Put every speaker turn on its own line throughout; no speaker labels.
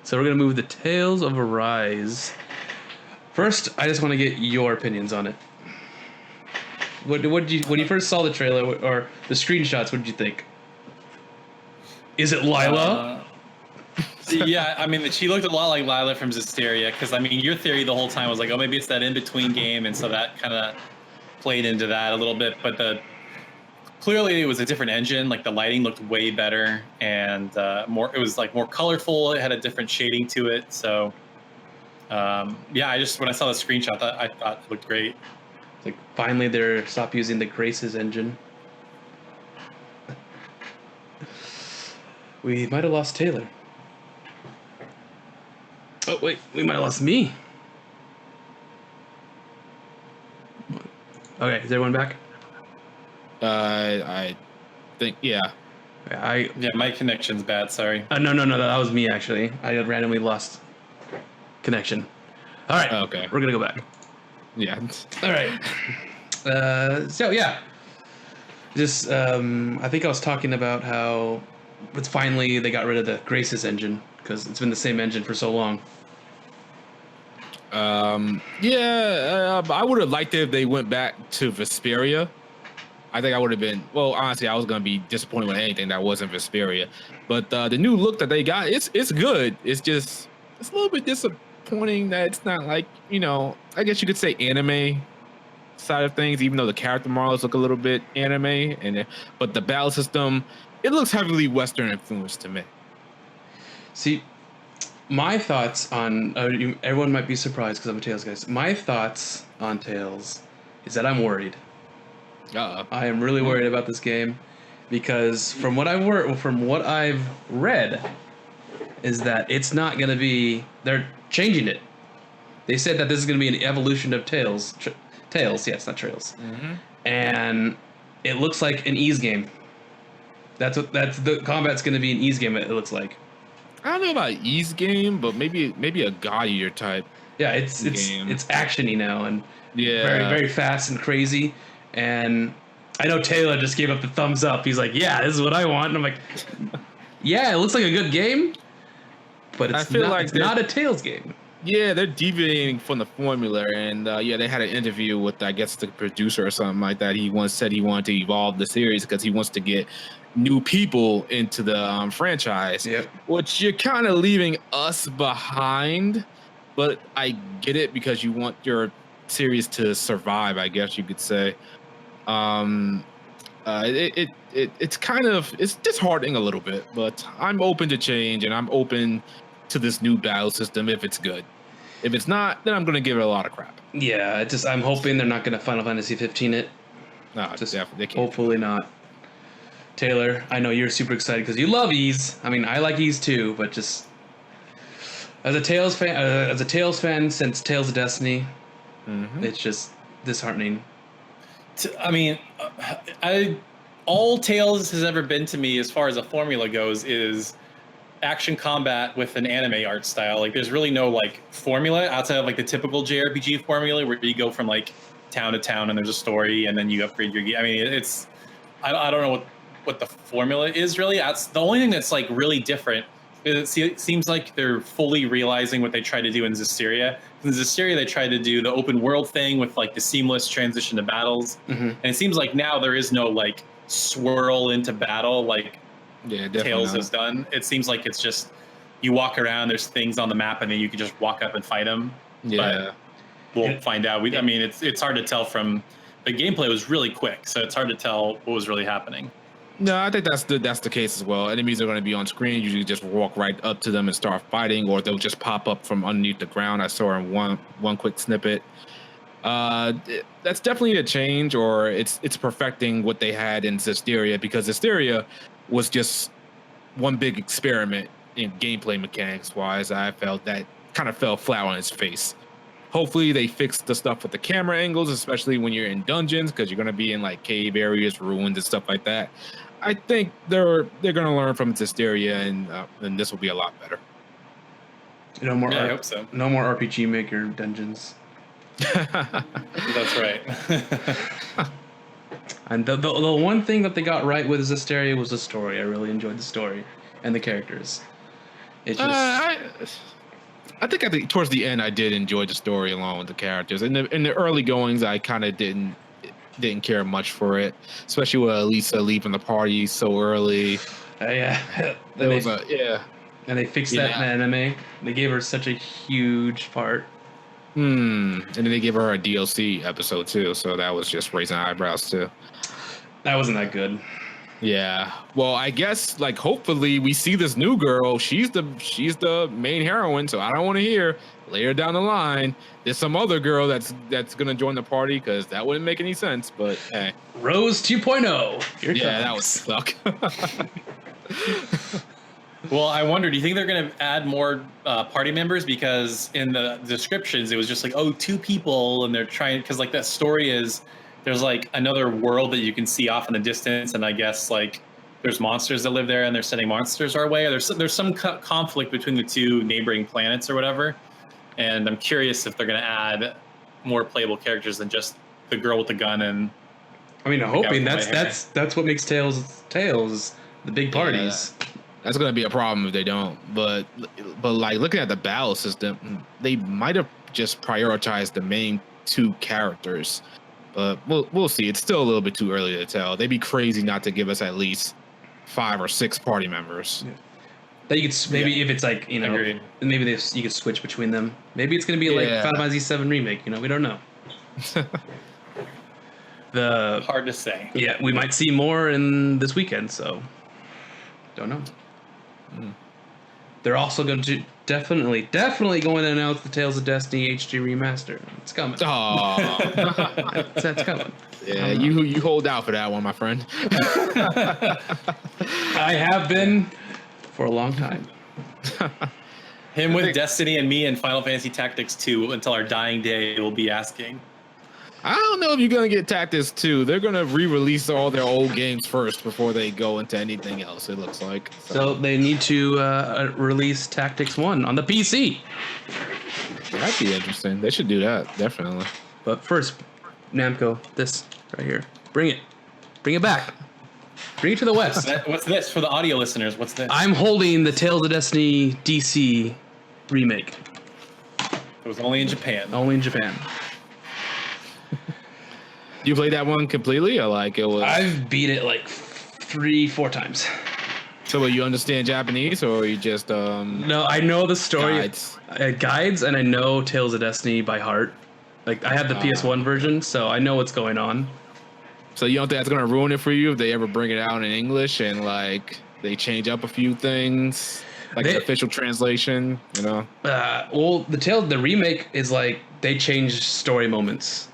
So we're gonna move the Tales of Arise. First, I just want to get your opinions on it. What did you when you first saw the trailer or the screenshots? What did you think? Is it Lila?
Yeah, I mean, she looked a lot like Lila from Zestiria, because, I mean, your theory the whole time was like, oh, maybe it's that in-between game, and so that kind of played into that a little bit, but clearly it was a different engine. Like, the lighting looked way better, and it was, like, more colorful. It had a different shading to it, so, yeah, when I saw the screenshot, I thought it looked great.
It's like, finally they're stop using the Graces engine. We might have lost Taylor. Oh, wait, we might have lost me. Okay, is everyone back?
I think, yeah.
Yeah, my connection's bad, sorry.
No, that was me, actually. I randomly lost connection. All right,
okay.
We're going to go back.
Yeah.
All right. So, yeah. Just, I think I was talking about how it's finally they got rid of the Graces engine, because it's been the same engine for so long.
I would have liked it if they went back to Vesperia. I think I would have been, well, honestly, I was going to be disappointed with anything that wasn't Vesperia. But the new look that they got, it's good. It's just, it's a little bit disappointing that it's not like, I guess you could say anime side of things, even though the character models look a little bit anime. But the battle system, it looks heavily Western influenced to me.
See, my thoughts on everyone might be surprised because I'm a Tales guy. My thoughts on Tales is that I'm worried. I am really worried about this game because from what I've read is that it's not going to be. They're changing it. They said that this is going to be an evolution of Tales. Tales, yeah, it's not Trails.
Mm-hmm.
And it looks like an ease game. That's the combat's going to be an ease game. It looks like.
I don't know about ease game, but maybe a God Eater type.
Yeah, it's actiony now and very very fast and crazy. And I know Taylor just gave up the thumbs up. He's like, "Yeah, this is what I want." And I'm like, "Yeah, it looks like a good game, but it's not a Tales game."
Yeah, they're deviating from the formula, and they had an interview with, I guess, the producer or something like that. He once said he wanted to evolve the series because he wants to get new people into the franchise, which you're kind of leaving us behind. But I get it because you want your series to survive, I guess you could say. It's disheartening a little bit, but I'm open to change and I'm open to this new battle system if it's good. If it's not, then I'm going to give it a lot of crap.
Yeah, I'm hoping they're not going to Final Fantasy 15 it.
No, just definitely can't.
Hopefully not. Taylor, I know you're super excited because you love Ys. I mean, I like Ys too, but just as a Tales fan since Tales of Destiny, It's just disheartening.
I mean, all Tales has ever been to me as far as a formula goes is action combat with an anime art style. Like, there's really no like formula outside of like the typical JRPG formula where you go from like town to town and there's a story and then you upgrade your gear. I mean, it's I don't know what the formula is really. That's the only thing that's like really different. It seems like they're fully realizing what they tried to do in Zestiria. In Zestiria, they tried to do the open world thing with like the seamless transition to battles, and it seems like now there is no like swirl into battle like Tales has done. It seems like it's just you walk around, there's things on the map, and then you can just walk up and fight them.
Yeah,
but we'll find out. I mean, it's hard to tell from the gameplay was really quick, so it's hard to tell what was really happening.
No, I think that's the case as well. Enemies are going to be on screen. You just walk right up to them and start fighting, or they'll just pop up from underneath the ground. I saw in one quick snippet. That's definitely a change, or it's perfecting what they had in Zestiria, because Zestiria was just one big experiment in gameplay mechanics wise. I felt that kind of fell flat on its face. Hopefully they fix the stuff with the camera angles, especially when you're in dungeons, because you're going to be in like cave areas, ruins, and stuff like that. I think they're going to learn from Zestiria, and this will be a lot better.
No more.
I hope so.
No more RPG Maker dungeons.
That's right.
And the one thing that they got right with Zestiria was the story. I really enjoyed the story and the characters. It just.
I think towards the end I did enjoy the story along with the characters. In the early goings, I kind of didn't care much for it, especially with Lisa leaving the party so early.
Yeah. And they fixed that in the anime. They gave her such a huge part.
And then they gave her a DLC episode too, so that was just raising eyebrows too.
That wasn't that good.
Yeah. Well, I guess like hopefully we see this new girl. She's the main heroine, so I don't want to hear later down the line there's some other girl that's gonna join the party, because that wouldn't make any sense. But hey,
Rose 2.0.
That would suck.
Well, I wonder, do you think they're going to add more party members? Because in the descriptions, it was just like, 2 people, and they're trying, because like that story is, there's like another world that you can see off in the distance, and I guess like there's monsters that live there, and they're sending monsters our way. There's some conflict between the 2 neighboring planets or whatever, and I'm curious if they're going to add more playable characters than just the girl with the gun. And
I mean, I'm hoping that's what makes Tales, the big parties.
Yeah. That's gonna be a problem if they don't. But like looking at the battle system, they might have just prioritized the main 2 characters. But we'll see. It's still a little bit too early to tell. They'd be crazy not to give us at least 5 or 6 party members.
Yeah. That you could maybe if it's like maybe you could switch between them. Maybe it's gonna be like Final Fantasy VII Remake. We don't know.
Hard to say.
Yeah, we might see more in this weekend. So don't know. They're also going to definitely going to announce the Tales of Destiny HD remaster. It's coming.
Oh,
that's coming.
Yeah, you hold out for that one, my friend.
I have been for a long time.
Him with Destiny and me in Final Fantasy Tactics 2 until our dying day will be asking.
I don't know if you're going to get Tactics 2. They're going to re-release all their old games first before they go into anything else, it looks like.
So they need to release Tactics 1 on the PC.
That'd be interesting. They should do that, definitely.
But first, Namco, this right here. Bring it back. Bring it to the West.
What's this for the audio listeners? What's this?
I'm holding the Tales of Destiny DC remake.
It was only in Japan.
Only in Japan.
You played that one completely, or like it was?
I've beat it like 3-4 times.
So, you understand Japanese, or you just
No, I know the story guides, and I know Tales of Destiny by heart. Like I have the PS1 version, so I know what's going on.
So you don't think that's gonna ruin it for you if they ever bring it out in English and like they change up a few things, like the official translation,
Well, the remake is like they changed story moments.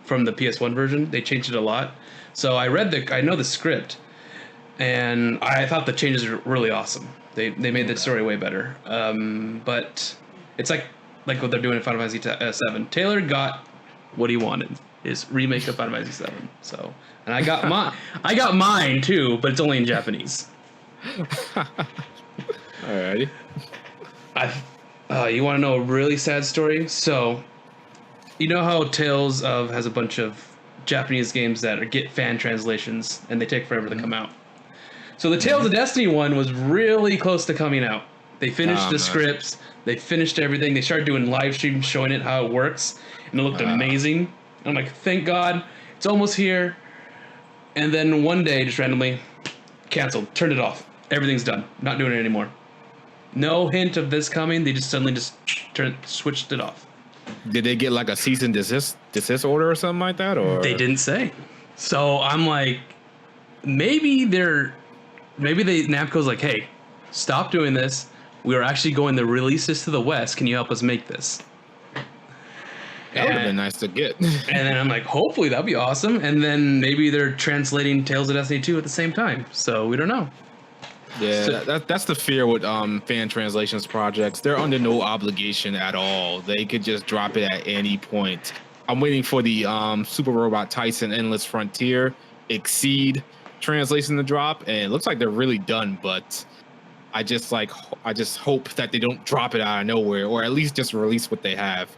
From the PS1 version, they changed it a lot. So I know the script, and I thought the changes were really awesome. They made the story way better. But it's like what they're doing in Final Fantasy VII. Taylor got what he wanted, his remake of Final Fantasy VII. So, and I got mine too, but it's only in Japanese.
Alrighty.
You want to know a really sad story? So. You know how Tales of has a bunch of Japanese games that get fan translations and they take forever to come out. So the Tales of Destiny one was really close to coming out. They finished the scripts, they finished everything, they started doing live streams showing it how it works, and it looked amazing. And I'm like, thank God, it's almost here. And then one day, just randomly, canceled, turned it off. Everything's done, not doing it anymore. No hint of this coming, they just suddenly switched it off.
Did they get like a cease and desist order or something like that, or
they didn't say? So I'm like, maybe Namco's like, hey, stop doing this. We are actually going to release this to the West. Can you help us make this?
That would have been nice to get.
And then I'm like, hopefully that'd be awesome. And then maybe they're translating Tales of Destiny 2 at the same time. So we don't know.
Yeah, that's the fear with fan translations projects. They're under no obligation at all. They could just drop it at any point. I'm waiting for the Super Robot Tyson Endless Frontier Exceed translation to drop, and it looks like they're really done. But I just hope that they don't drop it out of nowhere, or at least just release what they have.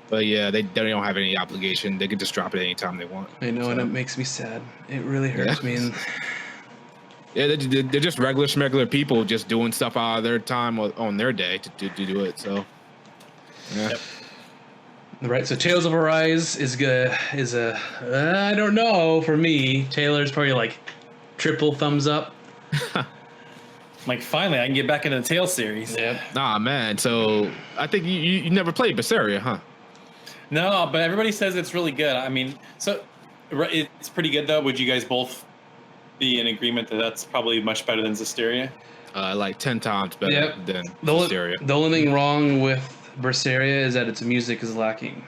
But yeah, they don't have any obligation. They can just drop it anytime they want.
I know, and it makes me sad. It really hurts me.
Yeah, they're just regular people just doing stuff out of their time on their day to do it. So, yeah.
Yep.
Right, so Tales of Arise is a I don't know for me. Taylor's probably like triple thumbs up.
Like finally, I can get back into the Tales series.
Yep.
Nah, man. So I think you never played Berseria, huh?
No, but everybody says it's really good. I mean, so it's pretty good though. Would you guys both be in agreement that that's probably much better than Zestiria?
Like 10 times better than Zestiria.
The only thing wrong with Berseria is that its music is lacking.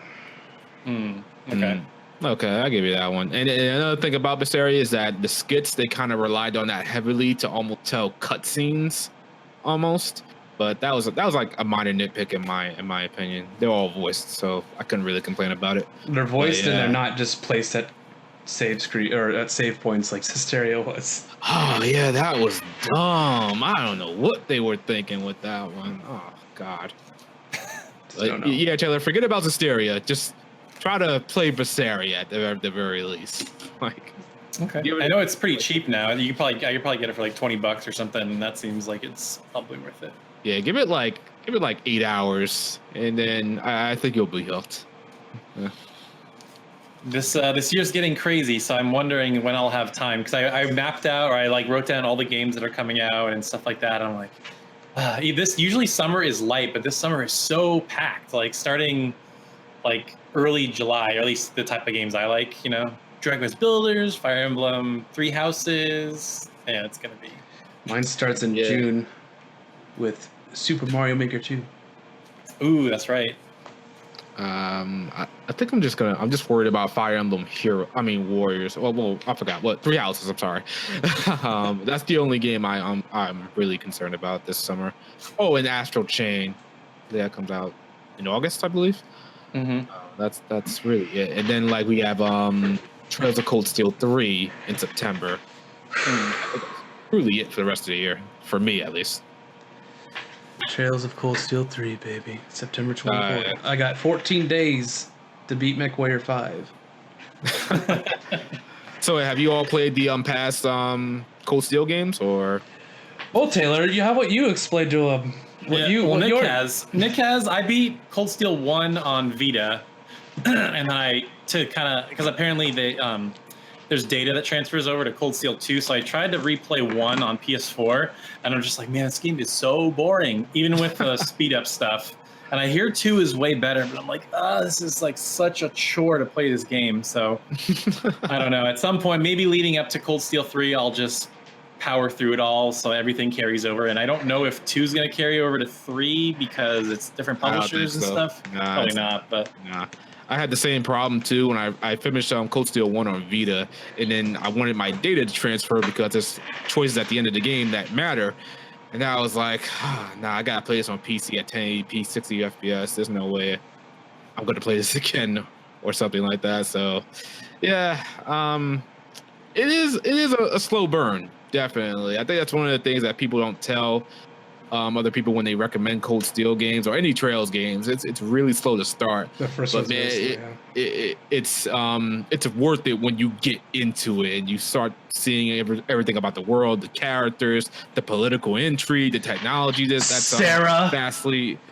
Okay.
Okay, I'll give you that one. And another thing about Berseria is that the skits, they kind of relied on that heavily to almost tell cutscenes, almost. But that was like a minor nitpick in my opinion. They're all voiced, so I couldn't really complain about it.
They're voiced and they're not just placed at save screen or at save points like Zestiria was.
Oh yeah, that was dumb. I don't know what they were thinking with that one. Oh God. Yeah, Taylor, forget about Zestiria. Just try to play Berseria at the very least. Like,
okay. I know it's pretty cheap now. I could probably get it for like $20 or something, and that seems like it's probably worth it.
Yeah, give it like 8 hours, and then I think you'll be hooked. Yeah.
This year's getting crazy, so I'm wondering when I'll have time, because I mapped out, or I like wrote down all the games that are coming out and stuff like that. I'm like, this usually summer is light, but this summer is so packed. Like starting like early July, or at least the type of games I like. You know, Dragon Quest Builders, Fire Emblem, Three Houses. Yeah, it's gonna be.
Mine starts in June with Super Mario Maker 2.
Ooh, that's right.
I think I'm just worried about Fire Emblem Warriors. Well, I forgot what Three Houses. I'm sorry. That's the only game I'm really concerned about this summer. Oh, and Astral Chain, that comes out in August, I believe.
Mm-hmm.
That's really it. And then like we have Trails of Cold Steel 3 in September. That's really it for the rest of the year, for me at least.
Trails of Cold Steel 3, baby. September 24th. I got 14 days to beat MechWarrior 5.
So have you all played the past Cold Steel games, or?
Well, Taylor, how about you explain to him
Nick has. I beat Cold Steel 1 on Vita, and then because apparently there's data that transfers over to Cold Steel 2, so I tried to replay 1 on PS4, and I'm just like, man, this game is so boring, even with the speed up stuff. And I hear 2 is way better, but I'm like, this is like such a chore to play this game. So I don't know. At some point, maybe leading up to Cold Steel 3, I'll just power through it all so everything carries over. And I don't know if 2 is going to carry over to 3 because it's different publishers and stuff. Probably not, but.
Nah. I had the same problem too when I finished Cold Steel 1 on Vita, and then I wanted my data to transfer because there's choices at the end of the game that matter. And I was like, I gotta play this on PC at 1080p, 60 FPS. There's no way I'm gonna play this again or something like that. So, yeah, it is a slow burn, definitely. I think that's one of the things that people don't tell other people when they recommend Cold Steel games or any Trails games. It's really slow to start. But man, it's worth it when you get into it and you start seeing everything about the world, the characters, the political intrigue, the technology. That's
Sarah.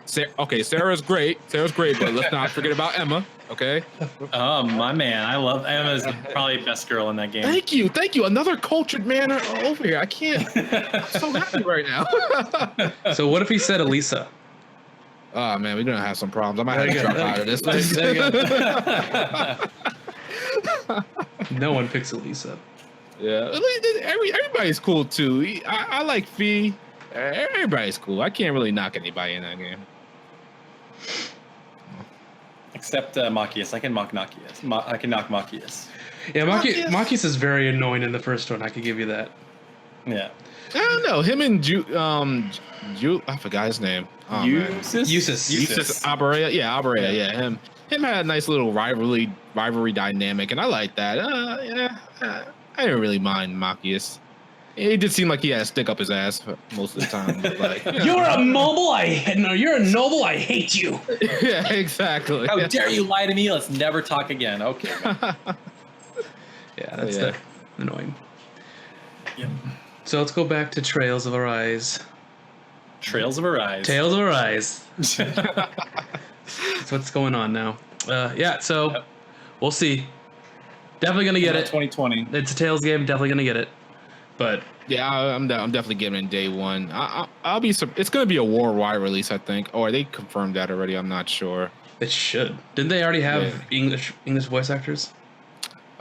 Sarah's great, but let's not forget about Emma. Okay.
Oh, my man. I love Emma's probably the best girl in that game.
Thank you. Another cultured man over here. I can't. I'm so happy right now.
So what if he said Elisa?
Oh, man, we're going to have some problems. I might have to drop out of this.
No one picks Elisa.
Yeah. Everybody's cool, too. I like Fee. Everybody's cool. I can't really knock anybody in that game.
Except Machias. I can knock Machias.
Yeah, Machias is very annoying in the first one. I could give you that.
Yeah.
I don't know. Him and I forgot his name.
Eustace.
Abaria. Yeah, Abaria. Yeah, him had a nice little rivalry dynamic, and I like that. I didn't really mind Machias. It did seem like he had to stick up his ass most of the time. Like,
you're a noble. You're a noble. I hate you.
Yeah, exactly.
How dare you lie to me? Let's never talk again. Okay.
That's annoying.
Yep.
So let's go back to Trails of Arise.
Trails of Arise.
Tales of Arise. That's what's going on now. Yeah, so we'll see. Definitely gonna get it.
2020.
It's a Tales game. Definitely gonna get it. But
yeah, I'm definitely getting it day one. I'll be. It's gonna be a worldwide release, I think. Or they confirmed that already. I'm not sure.
It should. Didn't they already have English voice actors?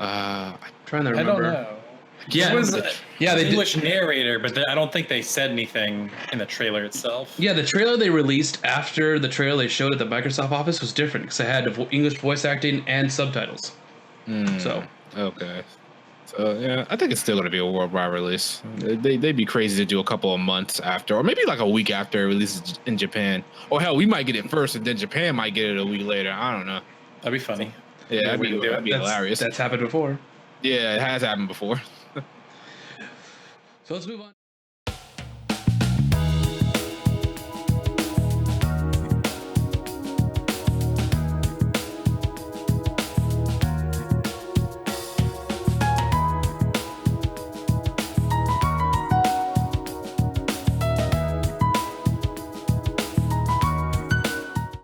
I'm trying to remember.
I don't know.
Yeah,
they English narrator, but I don't think they said anything in the trailer itself.
Yeah, the trailer they released after the trailer they showed at the Microsoft office was different because it had English voice acting and subtitles. So
okay, so yeah, I think it's still going to be a worldwide release. They'd be crazy to do a couple of months after, or maybe like a week after it releases in Japan. Or hell, we might get it first, and then Japan might get it a week later. I don't know.
That'd be funny.
Yeah, that'd be hilarious.
That's happened before.
Yeah, it has happened before.
So let's move on.